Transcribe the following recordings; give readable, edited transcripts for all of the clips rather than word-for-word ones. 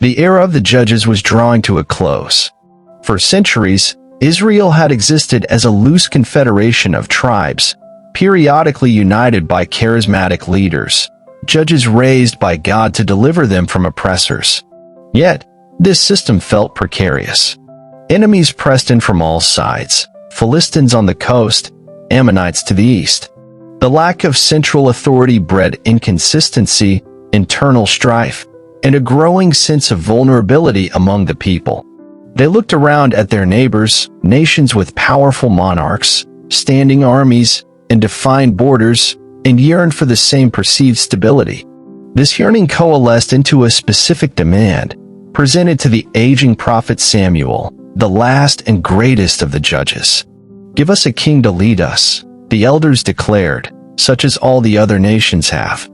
The era of the judges was drawing to a close. For centuries, Israel had existed as a loose confederation of tribes, periodically united by charismatic leaders, judges raised by God to deliver them from oppressors. Yet, this system felt precarious. Enemies pressed in from all sides, Philistines on the coast, Ammonites to the east. The lack of central authority bred inconsistency, internal strife, and a growing sense of vulnerability among the people. They looked around at their neighbors, nations with powerful monarchs, standing armies, and defined borders, and yearned for the same perceived stability. This yearning coalesced into a specific demand, presented to the aging prophet Samuel, the last and greatest of the judges. "Give us a king to lead us," the elders declared, such as all the other nations have.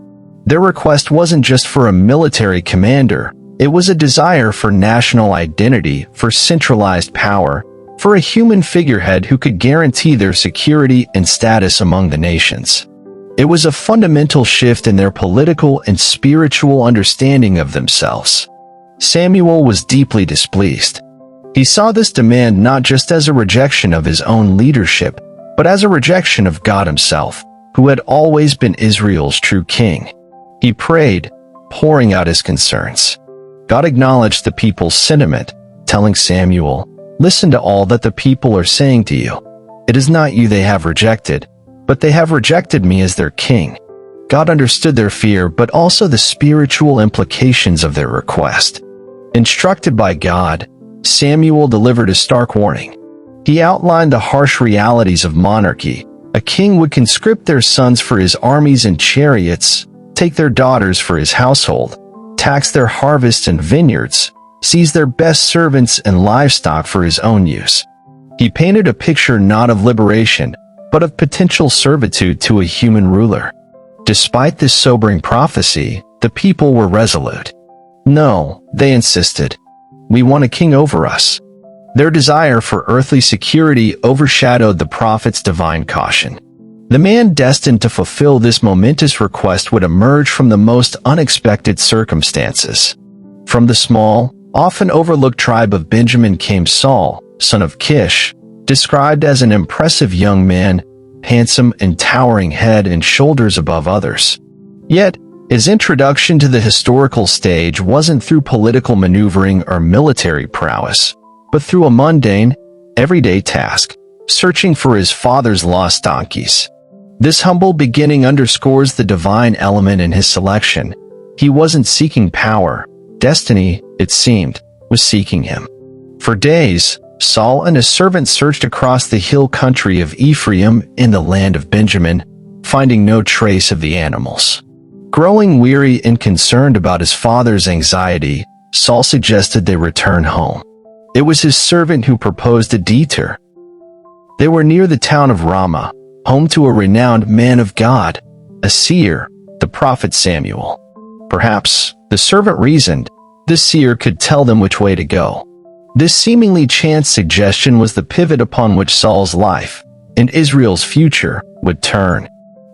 Their request wasn't just for a military commander, it was a desire for national identity, for centralized power, for a human figurehead who could guarantee their security and status among the nations. It was a fundamental shift in their political and spiritual understanding of themselves. Samuel was deeply displeased. He saw this demand not just as a rejection of his own leadership, but as a rejection of God himself, who had always been Israel's true king. He prayed, pouring out his concerns. God acknowledged the people's sentiment, telling Samuel, "Listen to all that the people are saying to you. It is not you they have rejected, but they have rejected me as their king." God understood their fear, but also the spiritual implications of their request. Instructed by God, Samuel delivered a stark warning. He outlined the harsh realities of monarchy. A king would conscript their sons for his armies and chariots, take their daughters for his household, tax their harvests and vineyards, seize their best servants and livestock for his own use. He painted a picture not of liberation, but of potential servitude to a human ruler. Despite this sobering prophecy, the people were resolute. "No," they insisted. "We want a king over us." Their desire for earthly security overshadowed the prophet's divine caution. The man destined to fulfill this momentous request would emerge from the most unexpected circumstances. From the small, often overlooked tribe of Benjamin came Saul, son of Kish, described as an impressive young man, handsome and towering head and shoulders above others. Yet, his introduction to the historical stage wasn't through political maneuvering or military prowess, but through a mundane, everyday task, searching for his father's lost donkeys. This humble beginning underscores the divine element in his selection. He wasn't seeking power. Destiny, it seemed, was seeking him. For days, Saul and his servant searched across the hill country of Ephraim in the land of Benjamin, finding no trace of the animals. Growing weary and concerned about his father's anxiety, Saul suggested they return home. It was his servant who proposed a detour. They were near the town of Ramah, home to a renowned man of God, a seer, the prophet Samuel. Perhaps, the servant reasoned, this seer could tell them which way to go. This seemingly chance suggestion was the pivot upon which Saul's life, and Israel's future, would turn.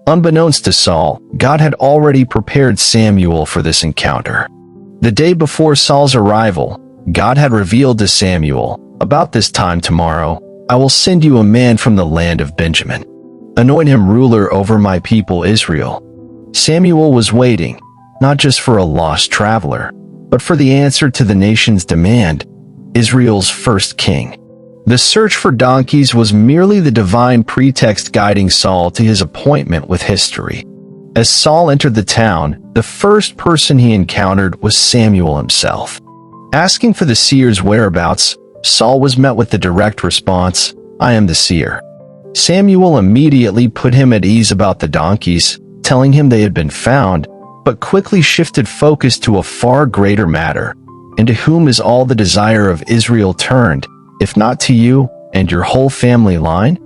Unbeknownst to Saul, God had already prepared Samuel for this encounter. The day before Saul's arrival, God had revealed to Samuel, "About this time tomorrow, I will send you a man from the land of Benjamin. Anoint him ruler over my people Israel." Samuel was waiting, not just for a lost traveler, but for the answer to the nation's demand, Israel's first king. The search for donkeys was merely the divine pretext guiding Saul to his appointment with history. As Saul entered the town, the first person he encountered was Samuel himself. Asking for the seer's whereabouts, Saul was met with the direct response, "I am the seer." Samuel immediately put him at ease about the donkeys, telling him they had been found, but quickly shifted focus to a far greater matter. "And to whom is all the desire of Israel turned, if not to you and your whole family line?"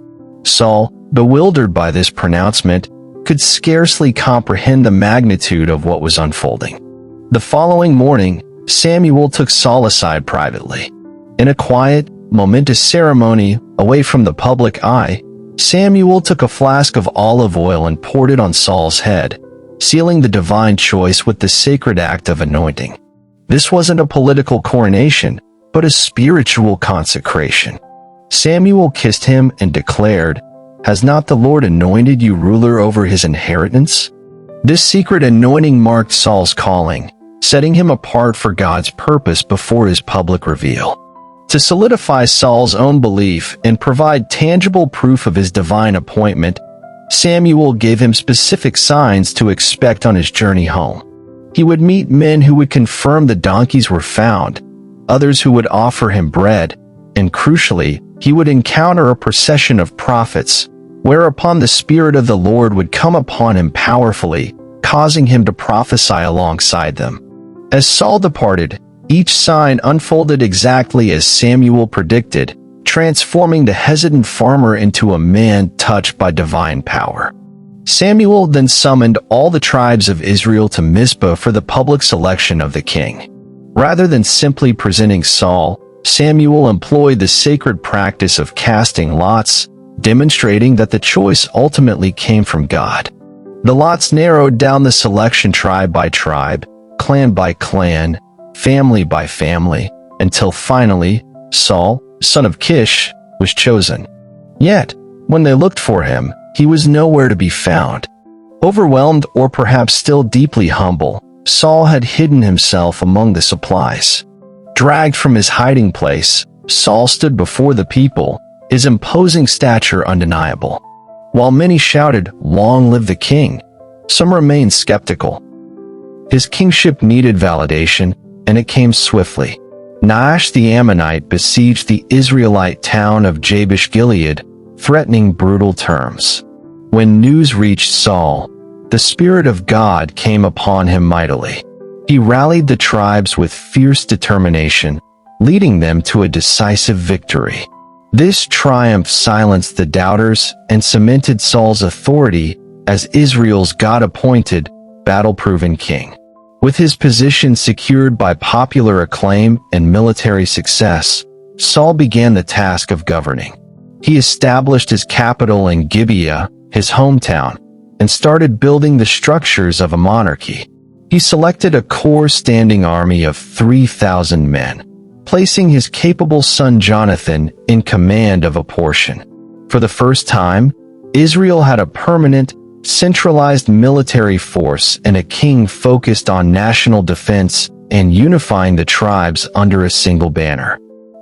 Saul, bewildered by this pronouncement, could scarcely comprehend the magnitude of what was unfolding. The following morning, Samuel took Saul aside privately. In a quiet, momentous ceremony, away from the public eye, Samuel took a flask of olive oil and poured it on Saul's head, sealing the divine choice with the sacred act of anointing. This wasn't a political coronation, but a spiritual consecration. Samuel kissed him and declared, "Has not the Lord anointed you ruler over his inheritance?" This secret anointing marked Saul's calling, setting him apart for God's purpose before his public reveal. To solidify Saul's own belief and provide tangible proof of his divine appointment, Samuel gave him specific signs to expect on his journey home. He would meet men who would confirm the donkeys were found, others who would offer him bread, and crucially, he would encounter a procession of prophets, whereupon the Spirit of the Lord would come upon him powerfully, causing him to prophesy alongside them. As Saul departed, each sign unfolded exactly as Samuel predicted, transforming the hesitant farmer into a man touched by divine power. Samuel then summoned all the tribes of Israel to Mizpah for the public selection of the king. Rather than simply presenting Saul, Samuel employed the sacred practice of casting lots, demonstrating that the choice ultimately came from God. The lots narrowed down the selection tribe by tribe, clan by clan, family by family, until finally, Saul, son of Kish, was chosen. Yet, when they looked for him, he was nowhere to be found. Overwhelmed or perhaps still deeply humble, Saul had hidden himself among the supplies. Dragged from his hiding place, Saul stood before the people, his imposing stature undeniable. While many shouted, "Long live the king," some remained skeptical. His kingship needed validation, and it came swiftly. Nahash the Ammonite besieged the Israelite town of Jabesh-Gilead, threatening brutal terms. When news reached Saul, the Spirit of God came upon him mightily. He rallied the tribes with fierce determination, leading them to a decisive victory. This triumph silenced the doubters and cemented Saul's authority as Israel's God-appointed, battle-proven king. With his position secured by popular acclaim and military success, Saul began the task of governing. He established his capital in Gibeah, his hometown, and started building the structures of a monarchy. He selected a core standing army of 3,000 men, placing his capable son Jonathan in command of a portion. For the first time, Israel had a permanent, centralized military force and a king focused on national defense and unifying the tribes under a single banner.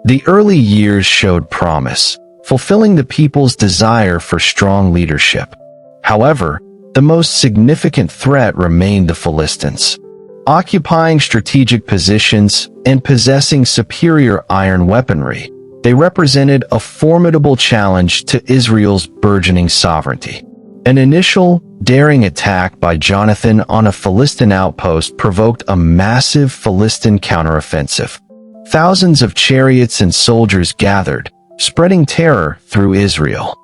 The early years showed promise, fulfilling the people's desire for strong leadership. However, the most significant threat remained the Philistines. Occupying strategic positions and possessing superior iron weaponry, they represented a formidable challenge to Israel's burgeoning sovereignty. An initial, daring attack by Jonathan on a Philistine outpost provoked a massive Philistine counteroffensive. Thousands of chariots and soldiers gathered, spreading terror through Israel.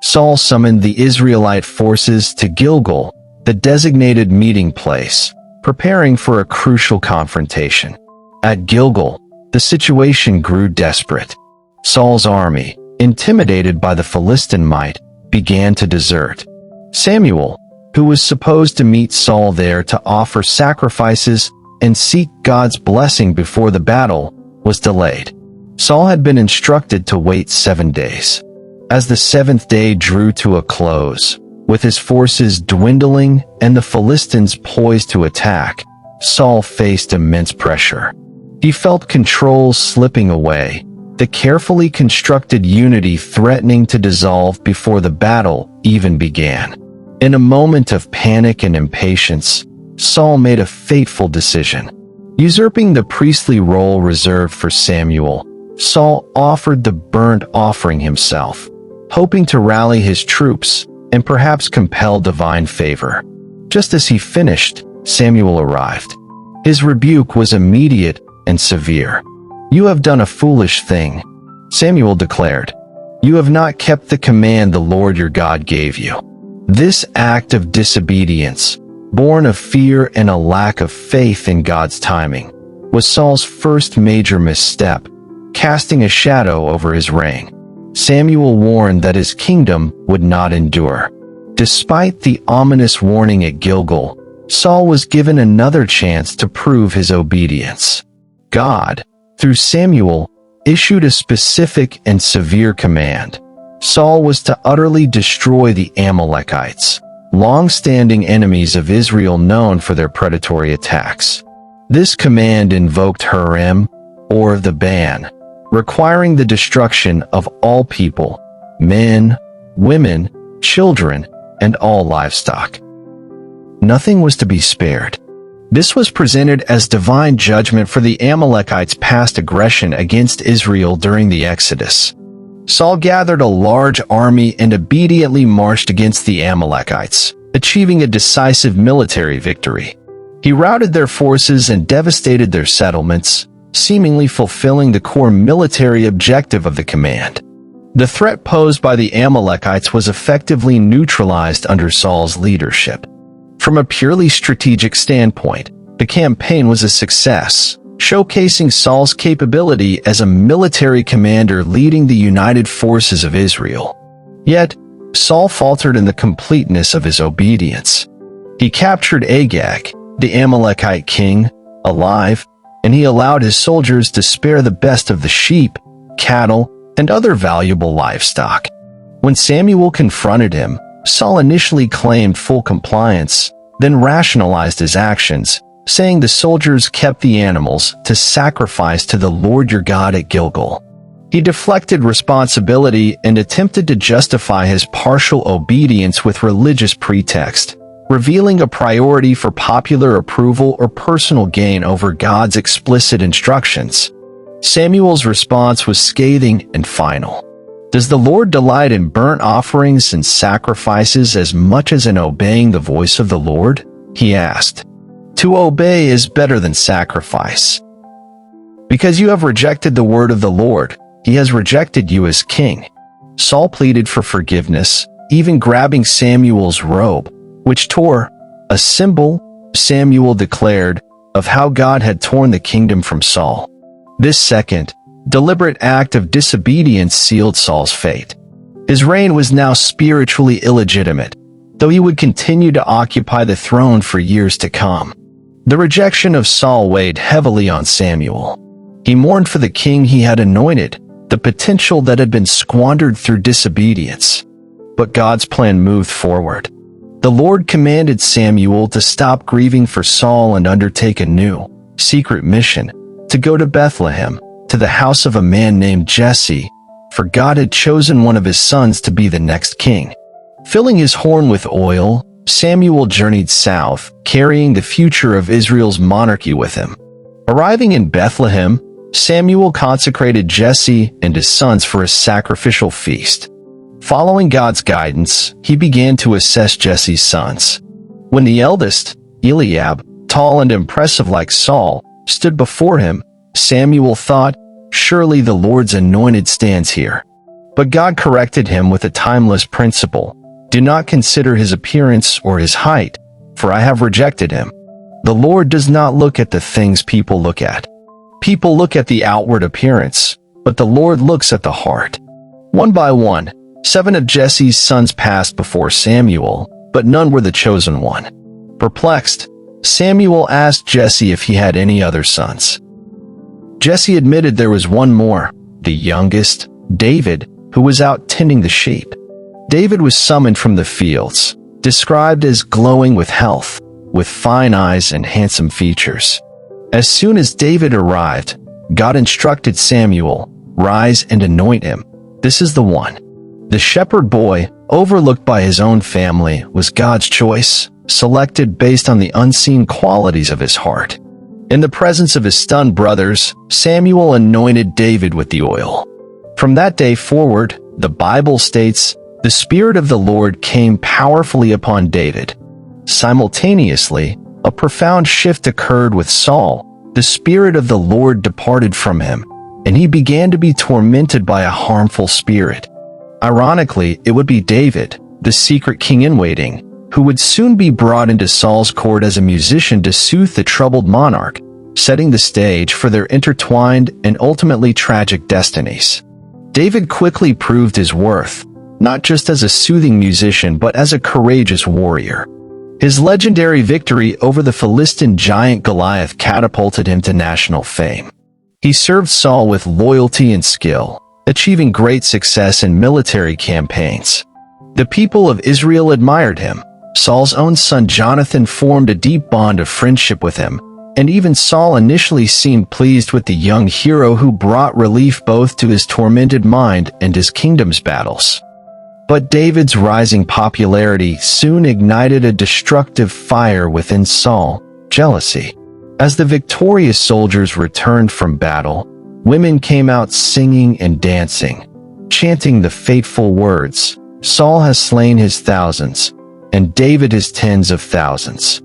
Saul summoned the Israelite forces to Gilgal, the designated meeting place, preparing for a crucial confrontation. At Gilgal, the situation grew desperate. Saul's army, intimidated by the Philistine might, began to desert. Samuel, who was supposed to meet Saul there to offer sacrifices and seek God's blessing before the battle, was delayed. Saul had been instructed to wait 7 days. As the 7th day drew to a close, with his forces dwindling and the Philistines poised to attack, Saul faced immense pressure. He felt control slipping away, the carefully constructed unity threatening to dissolve before the battle even began. In a moment of panic and impatience, Saul made a fateful decision. Usurping the priestly role reserved for Samuel, Saul offered the burnt offering himself, hoping to rally his troops and perhaps compel divine favor. Just as he finished, Samuel arrived. His rebuke was immediate and severe. "You have done a foolish thing," Samuel declared. "You have not kept the command the Lord your God gave you." This act of disobedience, born of fear and a lack of faith in God's timing, was Saul's first major misstep, casting a shadow over his reign. Samuel warned that his kingdom would not endure. Despite the ominous warning at Gilgal, Saul was given another chance to prove his obedience. God, through Samuel, issued a specific and severe command. Saul was to utterly destroy the Amalekites, long-standing enemies of Israel known for their predatory attacks. This command invoked Hurim, or the ban, requiring the destruction of all people, men, women, children, and all livestock. Nothing was to be spared. This was presented as divine judgment for the Amalekites' past aggression against Israel during the Exodus. Saul gathered a large army and obediently marched against the Amalekites, achieving a decisive military victory. He routed their forces and devastated their settlements, seemingly fulfilling the core military objective of the command. The threat posed by the Amalekites was effectively neutralized under Saul's leadership. From a purely strategic standpoint, the campaign was a success, showcasing Saul's capability as a military commander leading the united forces of Israel. Yet, Saul faltered in the completeness of his obedience. He captured Agag, the Amalekite king, alive, and he allowed his soldiers to spare the best of the sheep, cattle, and other valuable livestock. When Samuel confronted him, Saul initially claimed full compliance, then rationalized his actions, saying the soldiers kept the animals to sacrifice to the Lord your God at Gilgal. He deflected responsibility and attempted to justify his partial obedience with religious pretext, revealing a priority for popular approval or personal gain over God's explicit instructions. Samuel's response was scathing and final. Does the Lord delight in burnt offerings and sacrifices as much as in obeying the voice of the Lord? He asked. To obey is better than sacrifice. Because you have rejected the word of the Lord, he has rejected you as king. Saul pleaded for forgiveness, even grabbing Samuel's robe, which tore, a symbol, Samuel declared, of how God had torn the kingdom from Saul. This second, deliberate act of disobedience sealed Saul's fate. His reign was now spiritually illegitimate, though he would continue to occupy the throne for years to come. The rejection of Saul weighed heavily on Samuel. He mourned for the king he had anointed, the potential that had been squandered through disobedience. But God's plan moved forward. The Lord commanded Samuel to stop grieving for Saul and undertake a new, secret mission, to go to Bethlehem, to the house of a man named Jesse, for God had chosen one of his sons to be the next king. Filling his horn with oil, Samuel journeyed south, carrying the future of Israel's monarchy with him. Arriving in Bethlehem, Samuel consecrated Jesse and his sons for a sacrificial feast. Following God's guidance, he began to assess Jesse's sons. When the eldest, Eliab, tall and impressive like Saul, stood before him, Samuel thought, surely the Lord's anointed stands here. But God corrected him with a timeless principle. Do not consider his appearance or his height, for I have rejected him. The Lord does not look at the things people look at. People look at the outward appearance, but the Lord looks at the heart. One by one, 7 of Jesse's sons passed before Samuel, but none were the chosen one. Perplexed, Samuel asked Jesse if he had any other sons. Jesse admitted there was one more, the youngest, David, who was out tending the sheep. David was summoned from the fields, described as glowing with health, with fine eyes and handsome features. As soon as David arrived, God instructed Samuel, "Rise and anoint him. This is the one." The shepherd boy, overlooked by his own family, was God's choice, selected based on the unseen qualities of his heart. In the presence of his stunned brothers, Samuel anointed David with the oil. From that day forward, the Bible states, the Spirit of the Lord came powerfully upon David. Simultaneously, a profound shift occurred with Saul. The Spirit of the Lord departed from him, and he began to be tormented by a harmful spirit. Ironically, it would be David, the secret king-in-waiting, who would soon be brought into Saul's court as a musician to soothe the troubled monarch, setting the stage for their intertwined and ultimately tragic destinies. David quickly proved his worth, not just as a soothing musician but as a courageous warrior. His legendary victory over the Philistine giant Goliath catapulted him to national fame. He served Saul with loyalty and skill, achieving great success in military campaigns. The people of Israel admired him. Saul's own son Jonathan formed a deep bond of friendship with him, and even Saul initially seemed pleased with the young hero who brought relief both to his tormented mind and his kingdom's battles. But David's rising popularity soon ignited a destructive fire within Saul: jealousy. As the victorious soldiers returned from battle, women came out singing and dancing, chanting the fateful words, "Saul has slain his thousands, and David his tens of thousands."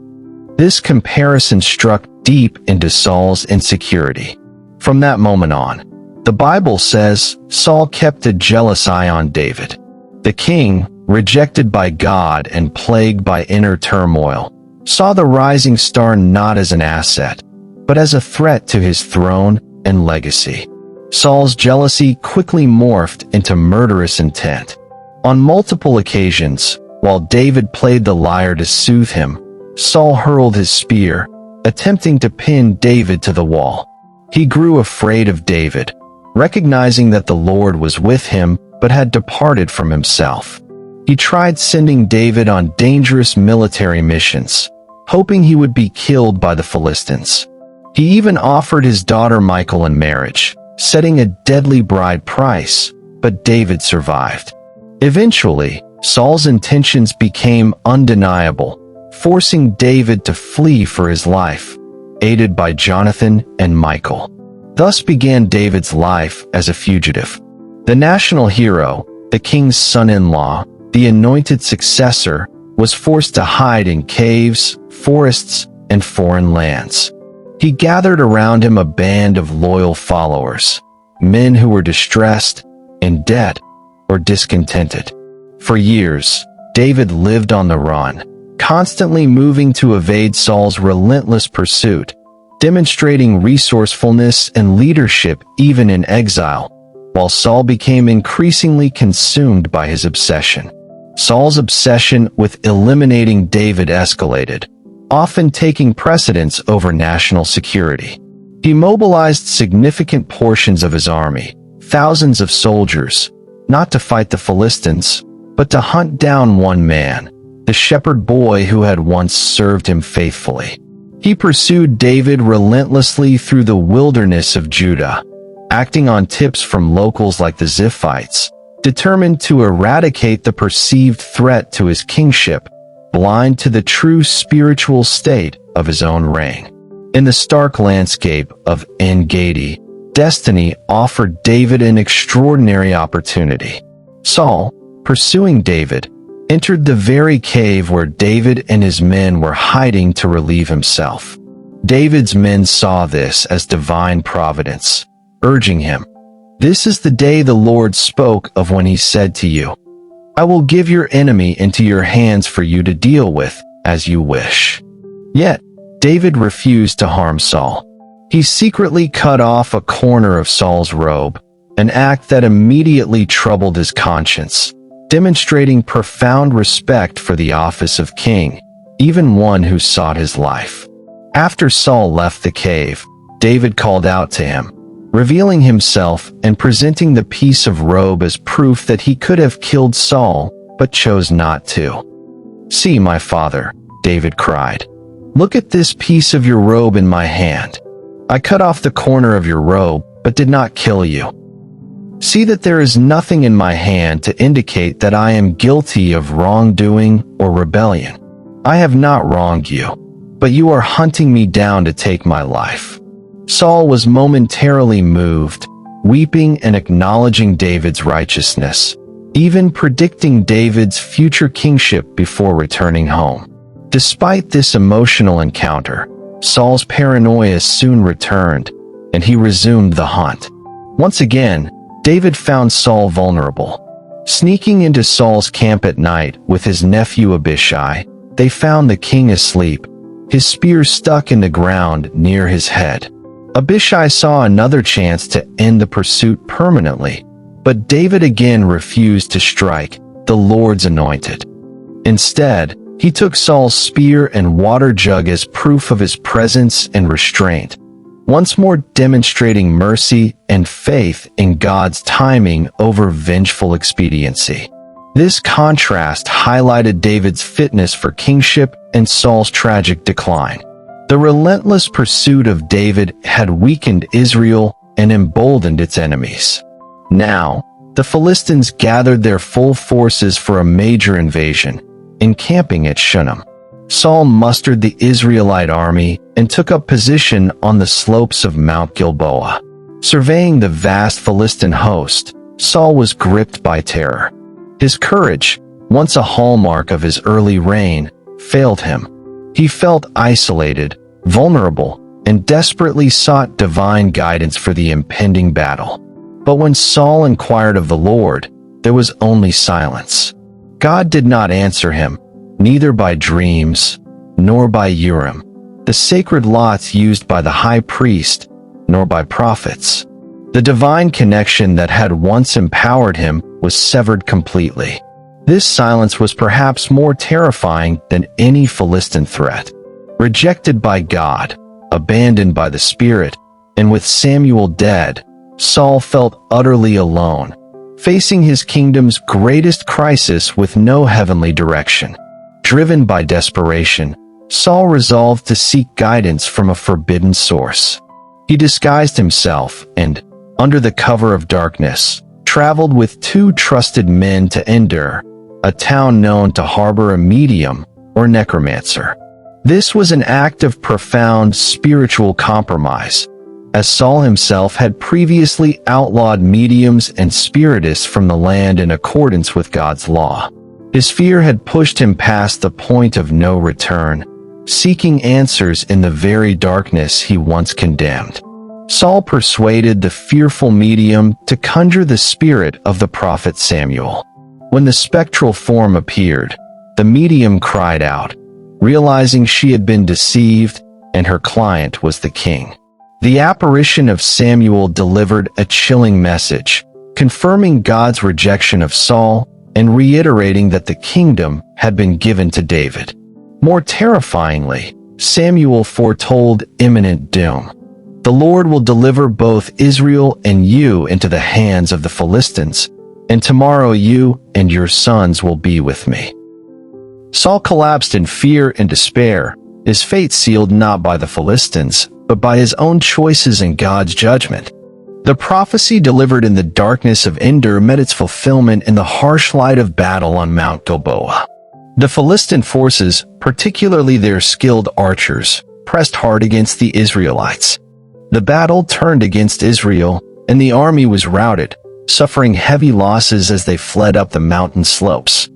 This comparison struck deep into Saul's insecurity. From that moment on, the Bible says Saul kept a jealous eye on David. The king, rejected by God and plagued by inner turmoil, saw the rising star not as an asset, but as a threat to his throne and legacy. Saul's jealousy quickly morphed into murderous intent. On multiple occasions, while David played the lyre to soothe him, Saul hurled his spear, attempting to pin David to the wall. He grew afraid of David, recognizing that the Lord was with him but had departed from himself. He tried sending David on dangerous military missions, hoping he would be killed by the Philistines. He even offered his daughter Michal in marriage, setting a deadly bride price, but David survived. Eventually, Saul's intentions became undeniable, forcing David to flee for his life, aided by Jonathan and Michal. Thus began David's life as a fugitive. The national hero, the king's son-in-law, the anointed successor, was forced to hide in caves, forests, and foreign lands. He gathered around him a band of loyal followers, men who were distressed, in debt, or discontented. For years, David lived on the run, constantly moving to evade Saul's relentless pursuit, demonstrating resourcefulness and leadership even in exile, while Saul became increasingly consumed by his obsession. Saul's obsession with eliminating David escalated, often taking precedence over national security. He mobilized significant portions of his army, thousands of soldiers, not to fight the Philistines, but to hunt down one man, the shepherd boy who had once served him faithfully. He pursued David relentlessly through the wilderness of Judah, acting on tips from locals like the Ziphites, determined to eradicate the perceived threat to his kingship, blind to the true spiritual state of his own reign. In the stark landscape of En-Gedi, destiny offered David an extraordinary opportunity. Saul, pursuing David, entered the very cave where David and his men were hiding to relieve himself. David's men saw this as divine providence, urging him, "This is the day the Lord spoke of when he said to you, 'I will give your enemy into your hands for you to deal with as you wish.'" Yet, David refused to harm Saul. He secretly cut off a corner of Saul's robe, an act that immediately troubled his conscience, demonstrating profound respect for the office of king, even one who sought his life. After Saul left the cave, David called out to him, revealing himself and presenting the piece of robe as proof that he could have killed Saul, but chose not to. "See, my father," David cried. "Look at this piece of your robe in my hand. I cut off the corner of your robe, but did not kill you. See that there is nothing in my hand to indicate that I am guilty of wrongdoing or rebellion. I have not wronged you, but you are hunting me down to take my life." Saul was momentarily moved, weeping and acknowledging David's righteousness, even predicting David's future kingship before returning home. Despite this emotional encounter, Saul's paranoia soon returned, and he resumed the hunt. Once again, David found Saul vulnerable. Sneaking into Saul's camp at night with his nephew Abishai, they found the king asleep, his spear stuck in the ground near his head. Abishai saw another chance to end the pursuit permanently, but David again refused to strike the Lord's anointed. Instead, he took Saul's spear and water jug as proof of his presence and restraint, once more demonstrating mercy and faith in God's timing over vengeful expediency. This contrast highlighted David's fitness for kingship and Saul's tragic decline. The relentless pursuit of David had weakened Israel and emboldened its enemies. Now, the Philistines gathered their full forces for a major invasion, encamping at Shunem. Saul mustered the Israelite army and took up position on the slopes of Mount Gilboa. Surveying the vast Philistine host, Saul was gripped by terror. His courage, once a hallmark of his early reign, failed him. He felt isolated, vulnerable, and desperately sought divine guidance for the impending battle. But when Saul inquired of the Lord, there was only silence. God did not answer him, neither by dreams, nor by Urim, the sacred lots used by the high priest, nor by prophets. The divine connection that had once empowered him was severed completely. This silence was perhaps more terrifying than any Philistine threat. Rejected by God, abandoned by the Spirit, and with Samuel dead, Saul felt utterly alone, facing his kingdom's greatest crisis with no heavenly direction. Driven by desperation, Saul resolved to seek guidance from a forbidden source. He disguised himself and, under the cover of darkness, traveled with 2 trusted men to Endor, a town known to harbor a medium or necromancer. This was an act of profound spiritual compromise, as Saul himself had previously outlawed mediums and spiritists from the land in accordance with God's law. His fear had pushed him past the point of no return, seeking answers in the very darkness he once condemned. Saul persuaded the fearful medium to conjure the spirit of the prophet Samuel. When the spectral form appeared, the medium cried out, realizing she had been deceived and her client was the king. The apparition of Samuel delivered a chilling message, confirming God's rejection of Saul and reiterating that the kingdom had been given to David. More terrifyingly, Samuel foretold imminent doom. The Lord will deliver both Israel and you into the hands of the Philistines, and tomorrow you and your sons will be with me. Saul collapsed in fear and despair, his fate sealed not by the Philistines, but by his own choices and God's judgment. The prophecy delivered in the darkness of Endor met its fulfillment in the harsh light of battle on Mount Gilboa. The Philistine forces, particularly their skilled archers, pressed hard against the Israelites. The battle turned against Israel, and the army was routed, suffering heavy losses as they fled up the mountain slopes.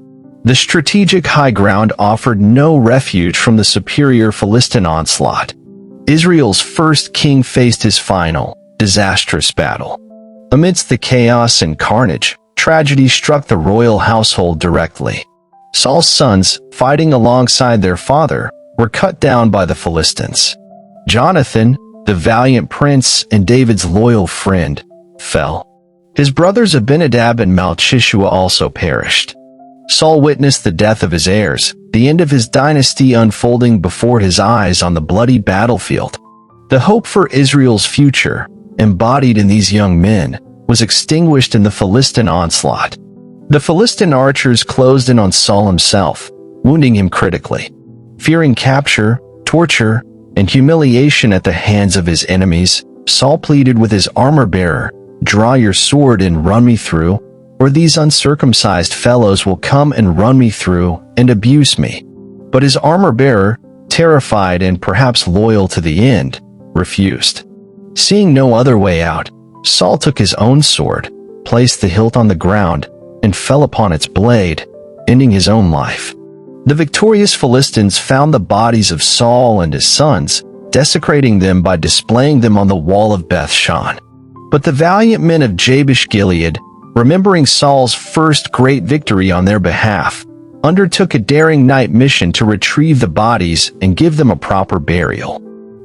The strategic high ground offered no refuge from the superior Philistine onslaught. Israel's first king faced his final, disastrous battle. Amidst the chaos and carnage, tragedy struck the royal household directly. Saul's sons, fighting alongside their father, were cut down by the Philistines. Jonathan, the valiant prince and David's loyal friend, fell. His brothers Abinadab and Malchishua also perished. Saul witnessed the death of his heirs, the end of his dynasty unfolding before his eyes on the bloody battlefield. The hope for Israel's future, embodied in these young men, was extinguished in the Philistine onslaught. The Philistine archers closed in on Saul himself, wounding him critically. Fearing capture, torture, and humiliation at the hands of his enemies, Saul pleaded with his armor-bearer, "Draw your sword and run me through, or these uncircumcised fellows will come and run me through and abuse me." But his armor-bearer, terrified and perhaps loyal to the end, refused. Seeing no other way out, Saul took his own sword, placed the hilt on the ground, and fell upon its blade, ending his own life. The victorious Philistines found the bodies of Saul and his sons, desecrating them by displaying them on the wall of Beth-shan. But the valiant men of Jabesh-Gilead, remembering Saul's first great victory on their behalf, undertook a daring night mission to retrieve the bodies and give them a proper burial.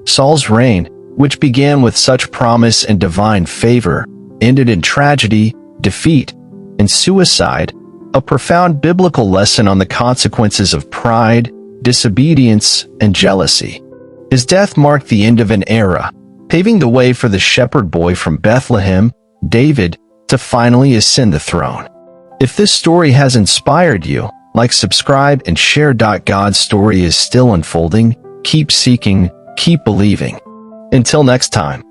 Saul's reign, which began with such promise and divine favor, ended in tragedy, defeat, and suicide, a profound biblical lesson on the consequences of pride, disobedience, and jealousy. His death marked the end of an era, paving the way for the shepherd boy from Bethlehem, David, to finally ascend the throne. If this story has inspired you, like, subscribe, and share. God's story is still unfolding. Keep seeking, keep believing. Until next time.